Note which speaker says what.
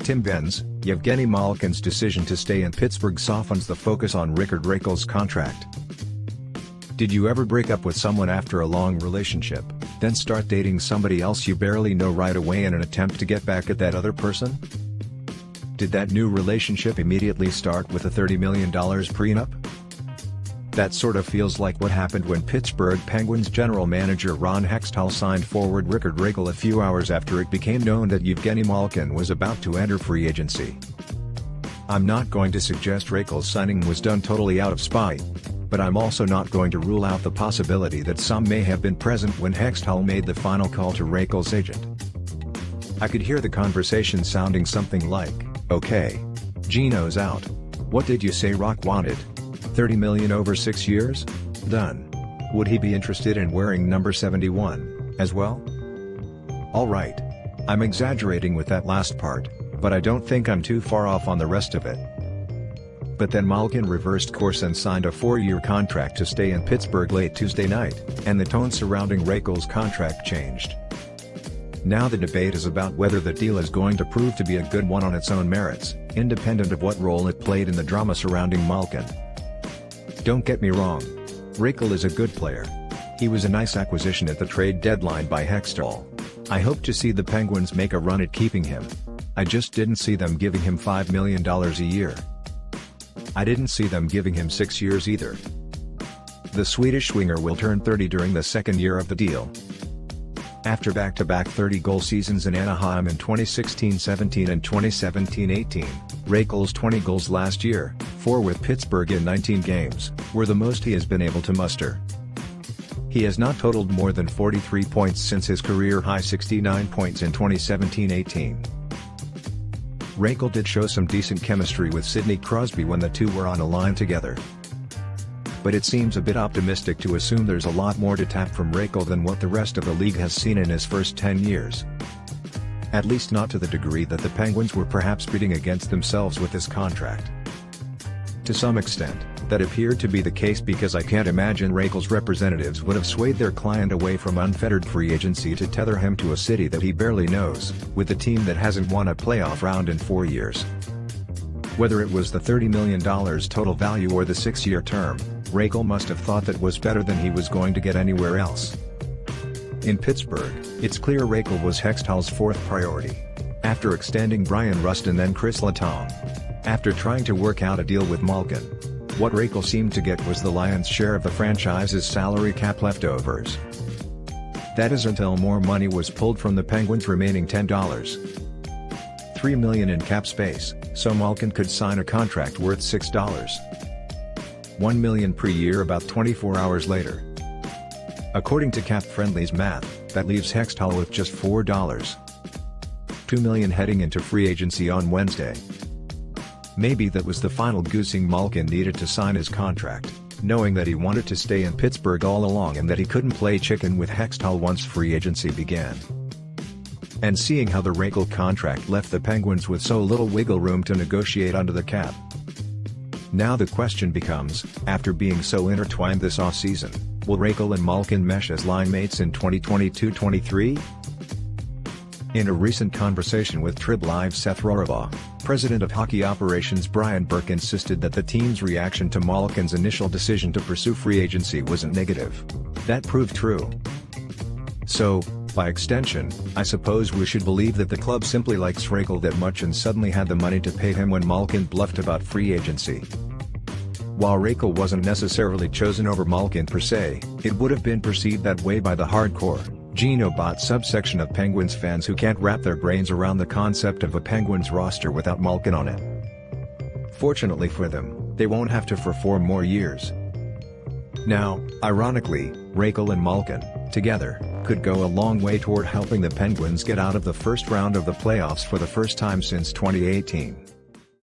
Speaker 1: Tim Benz Evgeni Malkin's decision to stay in Pittsburgh softens the focus on Rickard Rakell's contract. Did you ever break up with someone after a long relationship, then start dating somebody else you barely know right away in an attempt to get back at that other person? Did that new relationship immediately start with a $30 million prenup? That sort of feels like what happened when Pittsburgh Penguins general manager Ron Hextall signed forward Rickard Rakell a few hours after it became known that Evgeni Malkin was about to enter free agency. I'm not going to suggest Rakell's signing was done totally out of spite, but I'm also not going to rule out the possibility that some may have been present when Hextall made the final call to Rakell's agent. I could hear the conversation sounding something like, "Okay. Gino's out. What did you say Rock wanted? 30 million over 6 years? Done. Would he be interested in wearing number 71, as well?" Alright. I'm exaggerating with that last part, but I don't think I'm too far off on the rest of it. But then Malkin reversed course and signed a 4-year contract to stay in Pittsburgh late Tuesday night, and the tone surrounding Rakell's contract changed. Now the debate is about whether the deal is going to prove to be a good one on its own merits, independent of what role it played in the drama surrounding Malkin. Don't get me wrong. Rakell is a good player. He was a nice acquisition at the trade deadline by Hextall. I hope to see the Penguins make a run at keeping him. I just didn't see them giving him $5 million a year. I didn't see them giving him 6 years either. The Swedish winger will turn 30 during the second year of the deal. After back-to-back 30-goal seasons in Anaheim in 2016-17 and 2017-18, Rakell's 20 goals last year, 4 with Pittsburgh in 19 games, were the most he has been able to muster. He has not totaled more than 43 points since his career-high 69 points in 2017-18. Rakell did show some decent chemistry with Sidney Crosby when the two were on a line together. But it seems a bit optimistic to assume there's a lot more to tap from Rakell than what the rest of the league has seen in his first 10 years. At least not to the degree that the Penguins were perhaps bidding against themselves with this contract. To some extent, that appeared to be the case because I can't imagine Rakell's representatives would have swayed their client away from unfettered free agency to tether him to a city that he barely knows, with a team that hasn't won a playoff round in 4 years. Whether it was the $30 million total value or the 6-year term, Rakell must have thought that was better than he was going to get anywhere else. In Pittsburgh, it's clear Rakell was Hextall's fourth priority. After extending Brian Rust and then Chris Letang. After trying to work out a deal with Malkin, what Rakell seemed to get was the lion's share of the franchise's salary cap leftovers. That is until more money was pulled from the Penguins' remaining $10.3 million in cap space, so Malkin could sign a contract worth $6.1 million per year about 24 hours later. According to Cap Friendly's math, that leaves Hextall with just $4.2 million heading into free agency on Wednesday. Maybe that was the final goosing Malkin needed to sign his contract, knowing that he wanted to stay in Pittsburgh all along and that he couldn't play chicken with Hextall once free agency began. And seeing how the Rakell contract left the Penguins with so little wiggle room to negotiate under the cap. Now the question becomes, after being so intertwined this offseason, will Rakell and Malkin mesh as line mates in 2022-23? In a recent conversation with Trib Live's Seth Rorabaugh, president of hockey operations Brian Burke insisted that the team's reaction to Malkin's initial decision to pursue free agency wasn't negative. That proved true. So, by extension, I suppose we should believe that the club simply likes Rakell that much and suddenly had the money to pay him when Malkin bluffed about free agency. While Rakell wasn't necessarily chosen over Malkin per se, it would have been perceived that way by the hardcore, Gino-bot subsection of Penguins fans who can't wrap their brains around the concept of a Penguins roster without Malkin on it. Fortunately for them, they won't have to for 4 more years. Now, ironically, Rakell and Malkin, together, could go a long way toward helping the Penguins get out of the first round of the playoffs for the first time since 2018.